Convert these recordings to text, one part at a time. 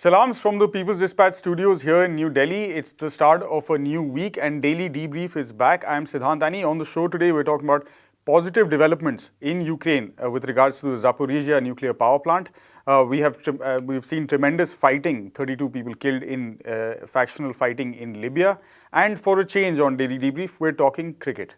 Salams from the People's Dispatch studios here in New Delhi. It's the start of a new week and Daily Debrief is back. I'm Siddhant Ani. On the show today, we're talking about positive developments in Ukraine with regards to the Zaporozhye nuclear power plant. We've seen tremendous fighting, 32 people killed in factional fighting in Libya. And for a change on Daily Debrief, we're talking cricket.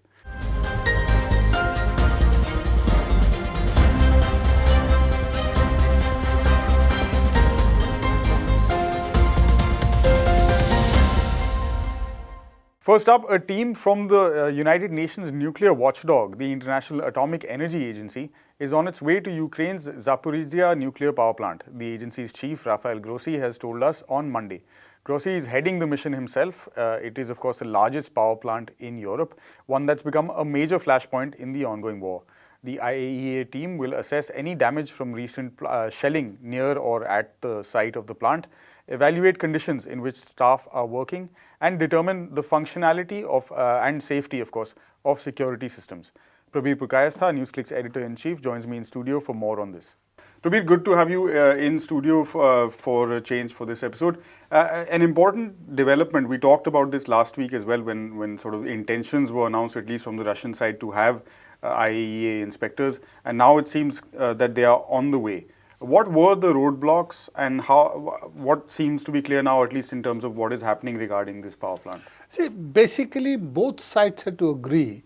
First up, a team from the United Nations nuclear watchdog, the International Atomic Energy Agency, is on its way to Ukraine's Zaporozhye nuclear power plant. The agency's chief, Rafael Grossi, has told us on Monday. Grossi is heading the mission himself. It is, of course, the largest power plant in Europe, one that's become a major flashpoint in the ongoing war. The IAEA team will assess any damage from recent shelling near or at the site of the plant, evaluate conditions in which staff are working, and determine the functionality of and safety, of course, of security systems. Prabir Purkayastha, NewsClick's editor-in-chief, joins me in studio for more on this. Prabir, good to have you in studio for a change for this episode. An important development, we talked about this last week as well when sort of intentions were announced, at least from the Russian side, to have IAEA inspectors, and now it seems that they are on the way. What were the roadblocks and what seems to be clear now, at least in terms of what is happening regarding this power plant? See, basically both sides had to agree,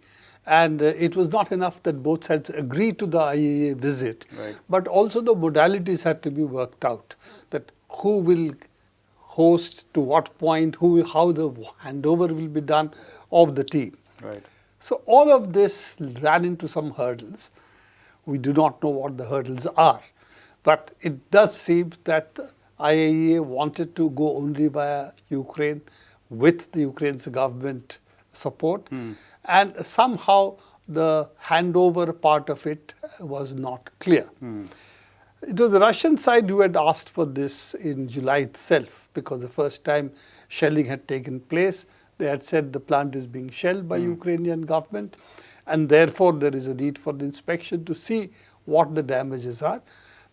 and it was not enough that both sides agreed to the IAEA visit, right, but also the modalities had to be worked out, that who will host, to what point, how the handover will be done of the team. Right. So all of this ran into some hurdles. We do not know what the hurdles are, but it does seem that the IAEA wanted to go only via Ukraine with the Ukraine's government support, and somehow the handover part of it was not clear. It was the Russian side who had asked for this in July itself, because the first time shelling had taken place, they had said the plant is being shelled by Ukrainian government, and therefore there is a need for the inspection to see what the damages are.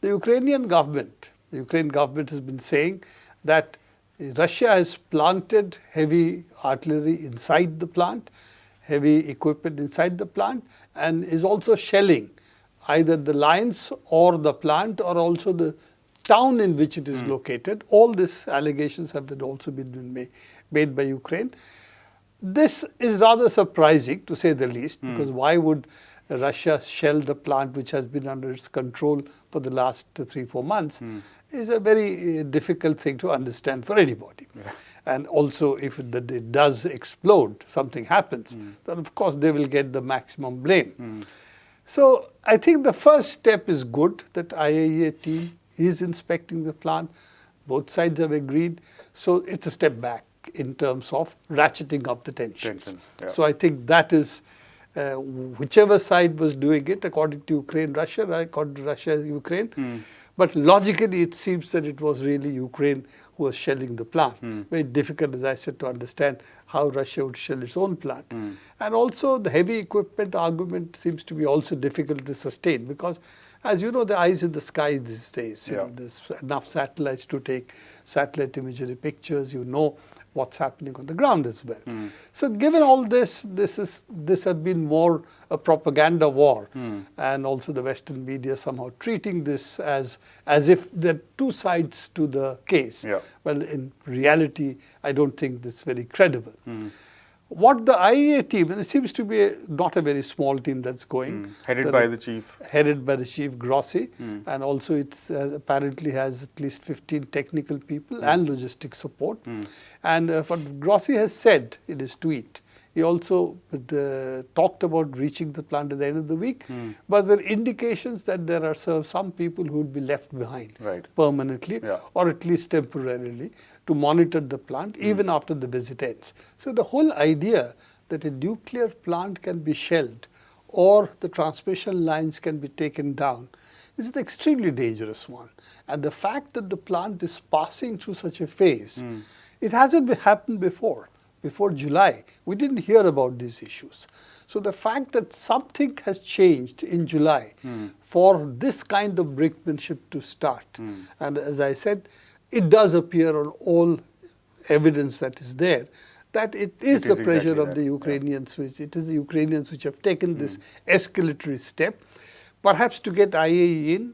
The Ukrainian government has been saying that Russia has planted heavy artillery inside the plant, heavy equipment inside the plant, and is also shelling either the lines or the plant or also the town in which it is located. All these allegations have also been made by Ukraine. This is rather surprising, to say the least, because why would Russia shell the plant which has been under its control for the last 3-4 months is a very difficult thing to understand for anybody. Yeah. And also if it does explode, something happens, then of course they will get the maximum blame. So I think the first step is good, that IAEA team is inspecting the plant. Both sides have agreed. So it's a step back in terms of ratcheting up the tensions. Yeah. So I think that is whichever side was doing it, according to Ukraine-Russia, according to Russia-Ukraine. But logically, it seems that it was really Ukraine who was shelling the plant. Very difficult, as I said, to understand how Russia would shell its own plant. And also, the heavy equipment argument seems to be also difficult to sustain, because, as you know, the eyes in the sky these days. You know, there's enough satellites to take satellite imagery pictures. You know what's happening on the ground as well. So given all this has been more a propaganda war, and also the Western media somehow treating this as if there are two sides to the case. Yeah. Well, in reality, I don't think that's very credible. What the IAEA team, and it seems to be not a very small team that's going. Headed by the chief. Headed by the chief, Grossi, and also it apparently has at least 15 technical people and logistic support. And what Grossi has said in his tweet, he also talked about reaching the plant at the end of the week, but there are indications that there are some people who would be left behind permanently, or at least temporarily, to monitor the plant even after the visit ends. So the whole idea that a nuclear plant can be shelled or the transmission lines can be taken down is an extremely dangerous one. And the fact that the plant is passing through such a phase, it hasn't happened before. Before July, we didn't hear about these issues. So the fact that something has changed in July for this kind of brinkmanship to start, and as I said, it does appear on all evidence that is there that it is the pressure exactly of that, the Ukrainians, which it is the Ukrainians which have taken this escalatory step, perhaps to get IAEA in,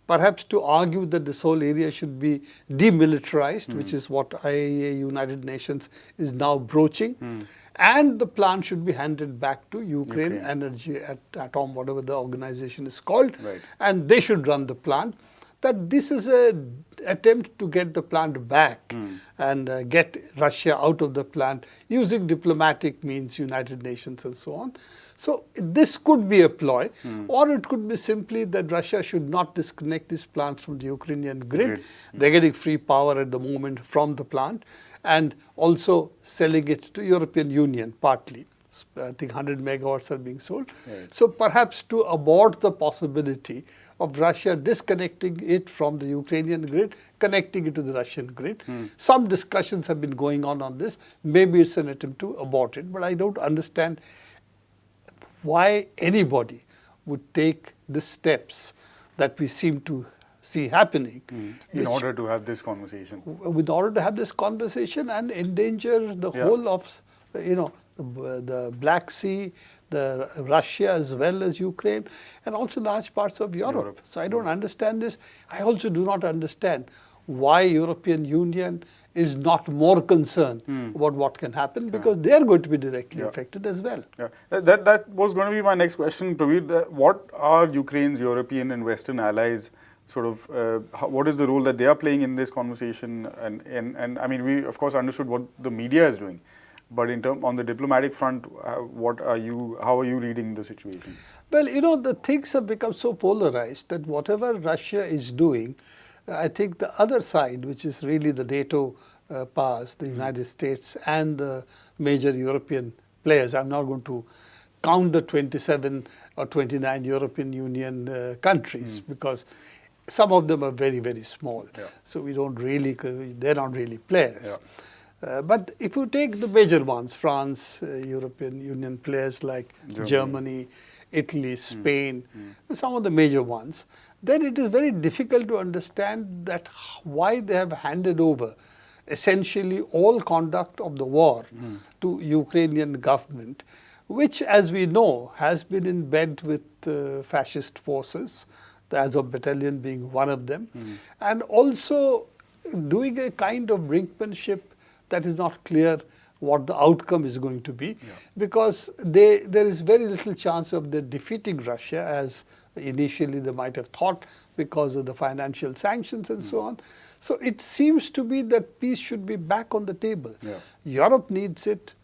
perhaps to argue that this whole area should be demilitarized, which is what IAEA, United Nations, is now broaching, and the plant should be handed back to Ukraine Energy Atom, whatever the organization is called, Right. and they should run the plant. That this is an attempt to get the plant back and get Russia out of the plant using diplomatic means, United Nations and so on. So this could be a ploy, or it could be simply that Russia should not disconnect these plants from the Ukrainian grid. They're getting free power at the moment from the plant, and also selling it to European Union partly. I think 100 megawatts are being sold. Right. So perhaps to abort the possibility of Russia disconnecting it from the Ukrainian grid, connecting it to the Russian grid. Some discussions have been going on this. Maybe it's an attempt to abort it, but I don't understand why anybody would take the steps that we seem to see happening in order to have this conversation. in order to have this conversation and endanger the whole of, the Black Sea, the Russia as well as Ukraine, and also large parts of Europe. So I don't understand this. I also do not understand why European Union is not more concerned about what can happen, because they are going to be directly affected as well. Yeah. That was going to be my next question, Praveer. What are Ukraine's European and Western allies what is the role that they are playing in this conversation? And I mean, we of course understood what the media is doing, but on the diplomatic front, how are you reading the situation? Well, the things have become so polarized that whatever Russia is doing, I think the other side, which is really the NATO powers, the United States and the major European players, I'm not going to count the 27 or 29 European Union countries, because some of them are very, very small. So they're not really players. But if you take the major ones, France, European Union players like Germany, Italy, Spain, some of the major ones, then it is very difficult to understand that why they have handed over essentially all conduct of the war to Ukrainian government, which, as we know, has been in bed with fascist forces, the Azov battalion being one of them, and also doing a kind of brinkmanship that is not clear what the outcome is going to be, because there is very little chance of them defeating Russia, as initially they might have thought, because of the financial sanctions and so on. So it seems to be that peace should be back on the table. Europe needs it,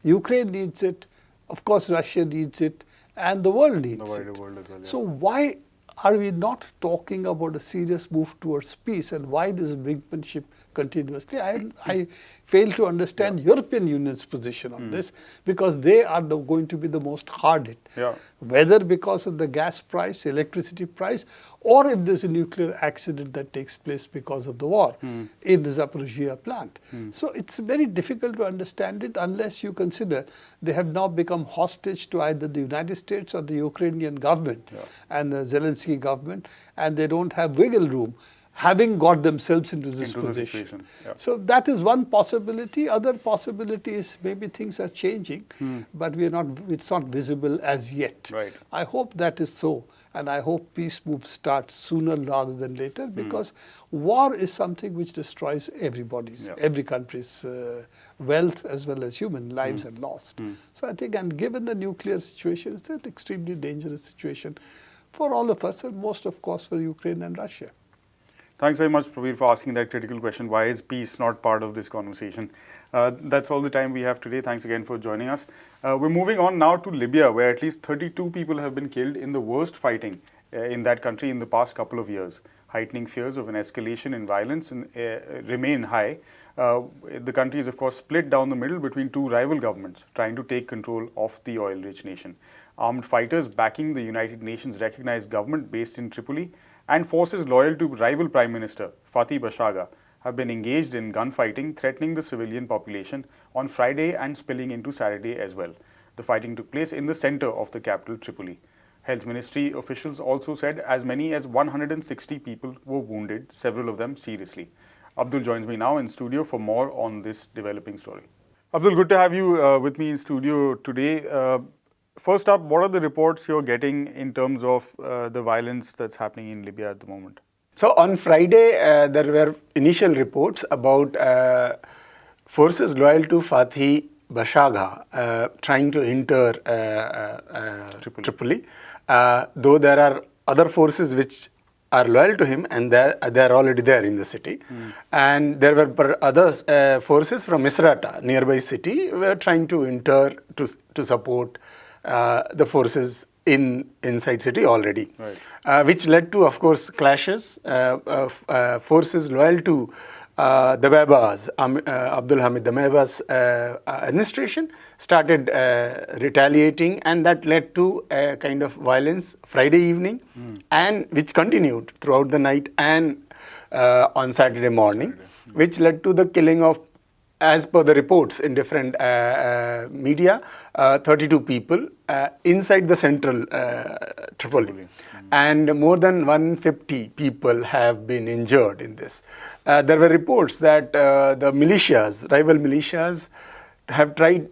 Ukraine needs it, of course Russia needs it, and the world needs it. World as well, So why are we not talking about a serious move towards peace, and why this brinkmanship continuously? I fail to understand European Union's position on this, because they are going to be the most hard hit. Whether because of the gas price, electricity price, or if there's a nuclear accident that takes place because of the war in the Zaporozhye plant. So it's very difficult to understand it unless you consider they have now become hostage to either the United States or the Ukrainian government and the Zelensky government, and they don't have wiggle room, having got themselves into this position. So that is one possibility. Other possibility is maybe things are changing, but it's not visible as yet. I hope that is so, and I hope peace moves start sooner rather than later, because war is something which destroys every country's wealth as well as human lives are lost. So I think, and given the nuclear situation, it's an extremely dangerous situation for all of us, and most of course for Ukraine and Russia. Thanks very much, Praveer, for asking that critical question. Why is peace not part of this conversation? That's all the time we have today. Thanks again for joining us. We're moving on now to Libya, where at least 32 people have been killed in the worst fighting in that country in the past couple of years. Heightening fears of an escalation in violence remain high. The country is, of course, split down the middle between two rival governments trying to take control of the oil-rich nation. Armed fighters backing the United Nations recognized government based in Tripoli and forces loyal to rival Prime Minister Fatih Bashaga have been engaged in gunfighting, threatening the civilian population on Friday and spilling into Saturday as well. The fighting took place in the center of the capital, Tripoli. Health Ministry officials also said as many as 160 people were wounded, several of them seriously. Abdul joins me now in studio for more on this developing story. Abdul, good to have you with me in studio today. First up, what are the reports you're getting in terms of the violence that's happening in Libya at the moment? So on Friday, there were initial reports about forces loyal to Fathi Bashagha trying to enter Tripoli. Though there are other forces which are loyal to him and they're already there in the city. And there were other forces from Misrata, nearby city, were trying to enter to support the forces inside city already. Right. Which led to, of course, clashes. Forces loyal to Dababa's, Abdul Hamid Dababa's administration started retaliating, and that led to a kind of violence Friday evening, and which continued throughout the night and on Saturday morning, which led to the killing of, as per the reports in different media, 32 people inside the central Tripoli. And more than 150 people have been injured in this. There were reports that the militias, rival militias, have tried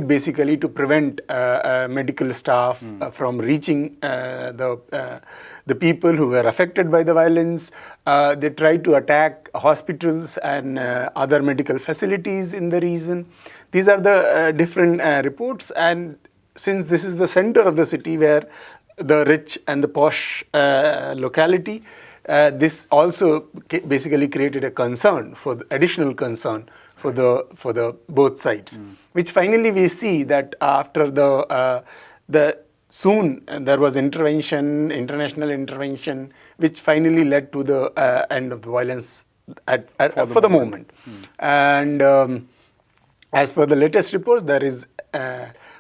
basically to prevent medical staff from reaching the people who were affected by the violence. They tried to attack hospitals and other medical facilities in the region. These are the different reports, and since this is the center of the city where the rich and the posh locality, this also basically created a concern additional concern for the both sides, which finally we see that after soon there was international intervention, which finally led to the end of the violence for the moment. And as per the latest reports, there is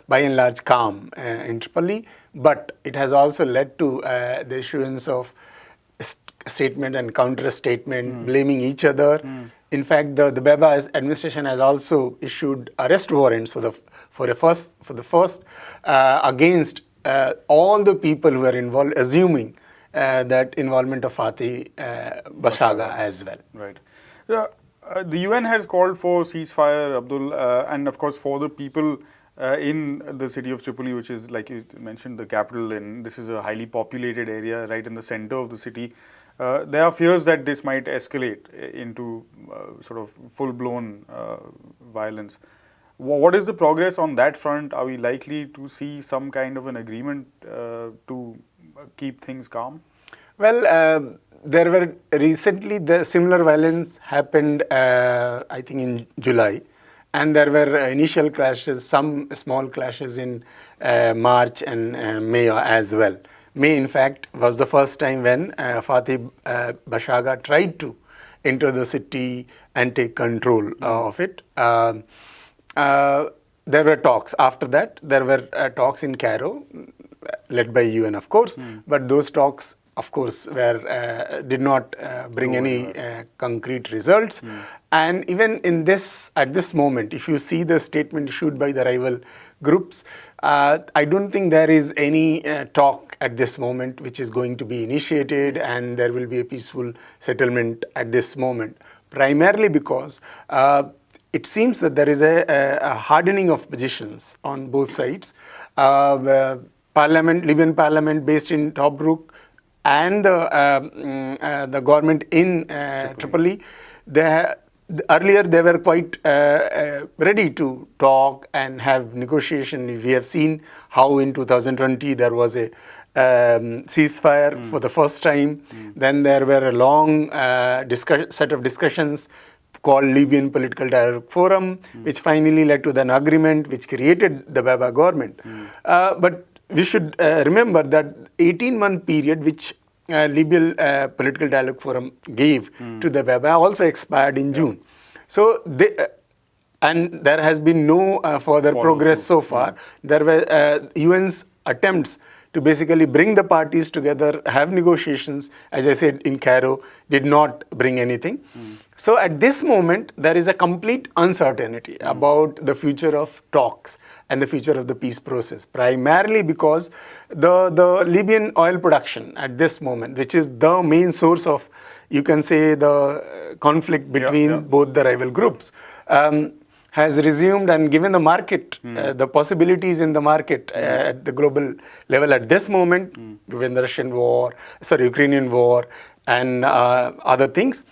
by and large calm in Tripoli, but it has also led to the issuance of statement and counter statement blaming each other. In fact, the Beba administration has also issued arrest warrants for the first against all the people who are involved, assuming that involvement of Fathi Bashagha as well. Right. The UN has called for ceasefire, Abdul, and of course for the people in the city of Tripoli, which is, like you mentioned, the capital, and this is a highly populated area right in the center of the city. There are fears that this might escalate into sort of full-blown violence. What is the progress on that front? Are we likely to see some kind of an agreement to keep things calm? Well, there were recently the similar violence happened, I think in July, and there were initial clashes, some small clashes in March and May as well. May, in fact, was the first time when Fathi Bashagha tried to enter the city and take control of it. There were talks. After that, there were talks in Cairo, led by UN, of course, but those talks, of course, did not bring any concrete results. And even in at this moment, if you see the statement issued by the rival groups, I don't think there is any talk at this moment which is going to be initiated and there will be a peaceful settlement at this moment. Primarily because it seems that there is a hardening of positions on both sides. Libyan parliament based in Tobruk and the government in Tripoli, earlier they were quite ready to talk and have negotiation. We have seen how in 2020 there was a ceasefire for the first time. Then there were a long set of discussions called Libyan Political Dialogue Forum, which finally led to an agreement which created the Baba government. But we should remember that 18-month period which Libyan Political Dialogue Forum gave to the Baba also expired in June. So, and there has been no further progress so far. There were UN's attempts to basically bring the parties together, have negotiations, as I said in Cairo, did not bring anything. So at this moment, there is a complete uncertainty about the future of talks and the future of the peace process, primarily because the Libyan oil production at this moment, which is the main source of, you can say, the conflict between both the rival groups, has resumed, and given the market, the possibilities in the market at the global level at this moment, given the Ukrainian war and other things,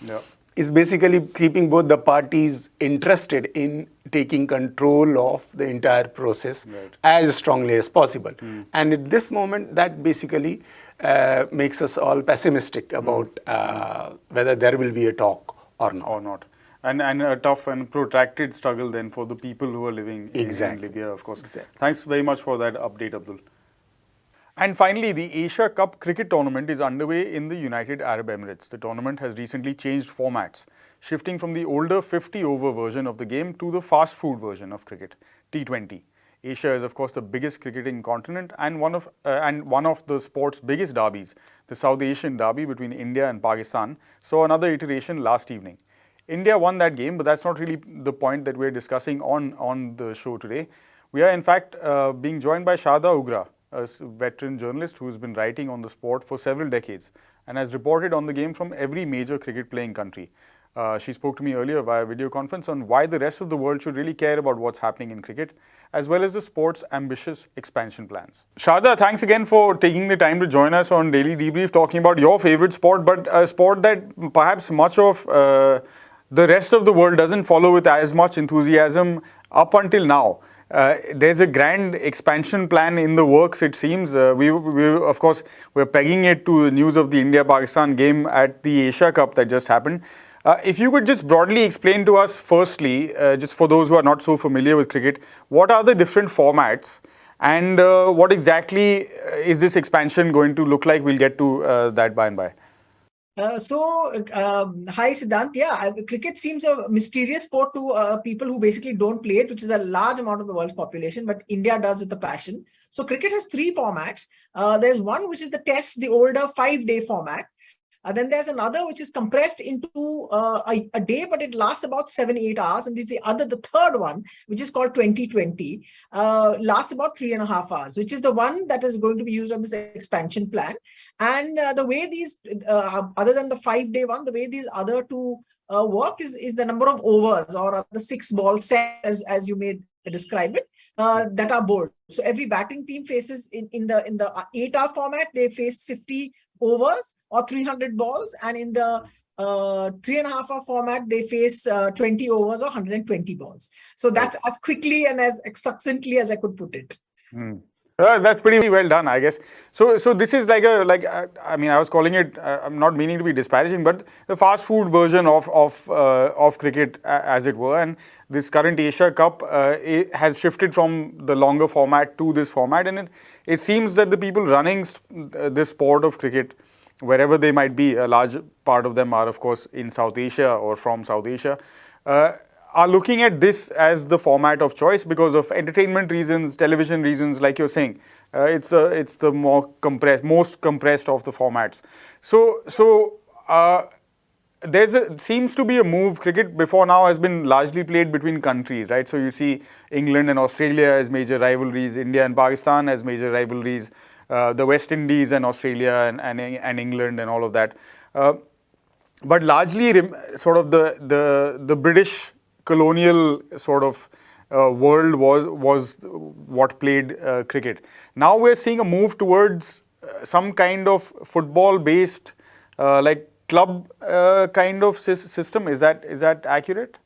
is basically keeping both the parties interested in taking control of the entire process as strongly as possible. And at this moment, that basically makes us all pessimistic about whether there will be a talk or not. And a tough and protracted struggle then for the people who are living in Libya, of course. Thanks very much for that update, Abdul. And finally, the Asia Cup cricket tournament is underway in the United Arab Emirates. The tournament has recently changed formats, shifting from the older 50-over version of the game to the fast food version of cricket, T20. Asia is, of course, the biggest cricketing continent and one of the sport's biggest derbies. The South Asian derby between India and Pakistan saw another iteration last evening. India won that game, but that's not really the point that we're discussing on the show today. We are, in fact, being joined by Shada Ugra, a veteran journalist who's been writing on the sport for several decades and has reported on the game from every major cricket-playing country. She spoke to me earlier via video conference on why the rest of the world should really care about what's happening in cricket, as well as the sport's ambitious expansion plans. Shada, thanks again for taking the time to join us on Daily Debrief, talking about your favorite sport, but a sport that perhaps much of the rest of the world doesn't follow with as much enthusiasm up until now. There's a grand expansion plan in the works, it seems. We of course, we're pegging it to the news of the India-Pakistan game at the Asia Cup that just happened. If you could just broadly explain to us, firstly, just for those who are not so familiar with cricket, what are the different formats and what exactly is this expansion going to look like? We'll get to that by and by. Hi Siddhant. Yeah, cricket seems a mysterious sport to people who basically don't play it, which is a large amount of the world's population, but India does with a passion. So cricket has three formats. There's one which is the test, the older 5-day format. Then there's another which is compressed into a day, but it lasts about 7-8 hours. And the third one, which is called 2020, lasts about 3.5 hours, which is the one that is going to be used on this expansion plan. And the way these, other than the 5-day one, the way these other two work is the number of overs or the 6-ball set, as you may describe it, that are bowled. So every batting team faces in the 8-hour format, they face 50 overs or 300 balls, and in the 3.5-hour format, they face 20 overs or 120 balls. So that's as quickly and as succinctly as I could put it. That's pretty well done, I guess. So this is I mean, I was calling it, I'm not meaning to be disparaging, but the fast food version of cricket, as it were. And this current Asia Cup it has shifted from the longer format to this format, and it seems that the people running this sport of cricket, wherever they might be, a large part of them are, of course, in South Asia or from South Asia, are looking at this as the format of choice because of entertainment reasons, television reasons, like you're saying. It's the most compressed of the formats. Seems to be a move. Cricket before now has been largely played between countries, right? So you see England and Australia as major rivalries, India and Pakistan as major rivalries, the West Indies and Australia and England and all of that. But largely sort of the British colonial sort of world was what played cricket. Now we're seeing a move towards some kind of football-based, like club kind of system. Is that accurate?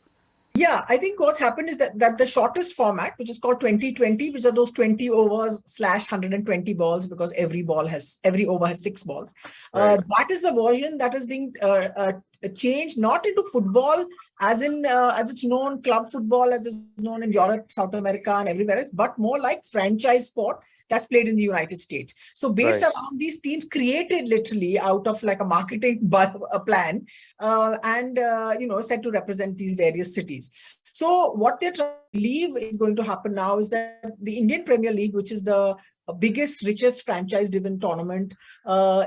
Yeah, I think what's happened is that the shortest format, which is called 2020, which are those 20 overs / 120 balls, because every over has 6 balls. Right. That is the version that is being changed, not into football as it's known, club football as it's known in Europe, South America, and everywhere else, but more like franchise sport, that's played in the United States. So based Right. around these teams created literally out of like a marketing plan, and set to represent these various cities. So what they're trying to believe is going to happen now is that the Indian Premier League, which is the biggest, richest franchise-driven tournament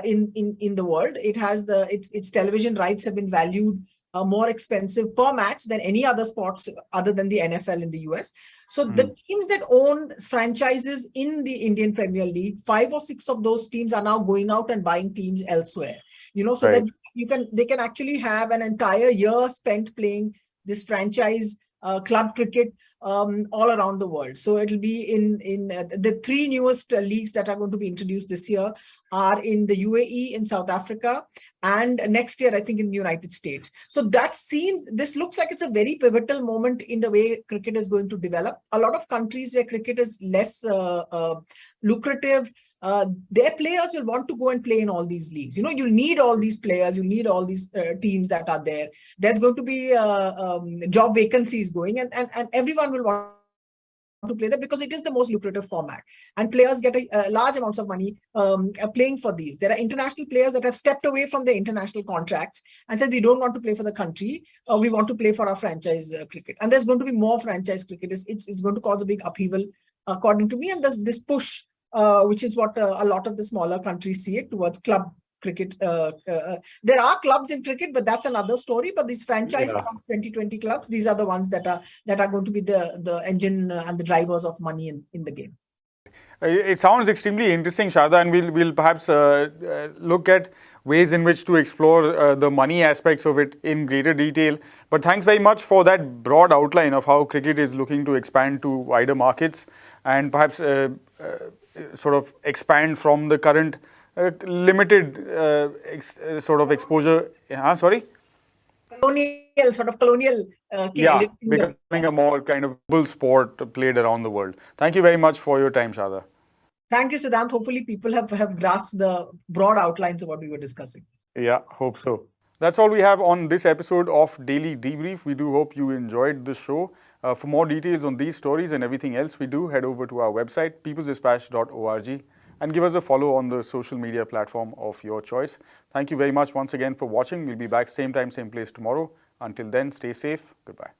in the world, it has its television rights have been valued more expensive per match than any other sports other than the NFL in the US. So the teams that own franchises in the Indian Premier League, 5 or 6 of those teams are now going out and buying teams elsewhere. So Right. that they can actually have an entire year spent playing this franchise club cricket all around the world. So it'll be in the 3 newest leagues that are going to be introduced this year are in the UAE, in South Africa, and next year I think in the United States. So this looks like it's a very pivotal moment in the way cricket is going to develop. A lot of countries where cricket is less lucrative, their players will want to go and play in all these leagues. You need all these players, you need all these teams that are there. There's going to be job vacancies going, and everyone will want to play that because it is the most lucrative format, and players get a large amounts of money playing for these. There are international players that have stepped away from their international contracts and said, we don't want to play for the country, we want to play for our franchise cricket. And there's going to be more franchise cricket. It's going to cause a big upheaval, according to me, and there's this push, which is what a lot of the smaller countries see it, towards club cricket. There are clubs in cricket, but that's another story. But these franchise clubs, 2020 clubs, these are the ones that are going to be the engine and the drivers of money in the game. It sounds extremely interesting, Sharda, and we'll perhaps look at ways in which to explore the money aspects of it in greater detail. But thanks very much for that broad outline of how cricket is looking to expand to wider markets and perhaps sort of expand from the current limited sort of exposure. Sorry? Colonial. Becoming a more kind of global sport played around the world. Thank you very much for your time, Sharda. Thank you, Siddhant. Hopefully people have grasped the broad outlines of what we were discussing. Yeah, hope so. That's all we have on this episode of Daily Debrief. We do hope you enjoyed the show. For more details on these stories and everything else we do, head over to our website, peoplesdispatch.org, and give us a follow on the social media platform of your choice. Thank you very much once again for watching. We'll be back same time, same place tomorrow. Until then, stay safe. Goodbye.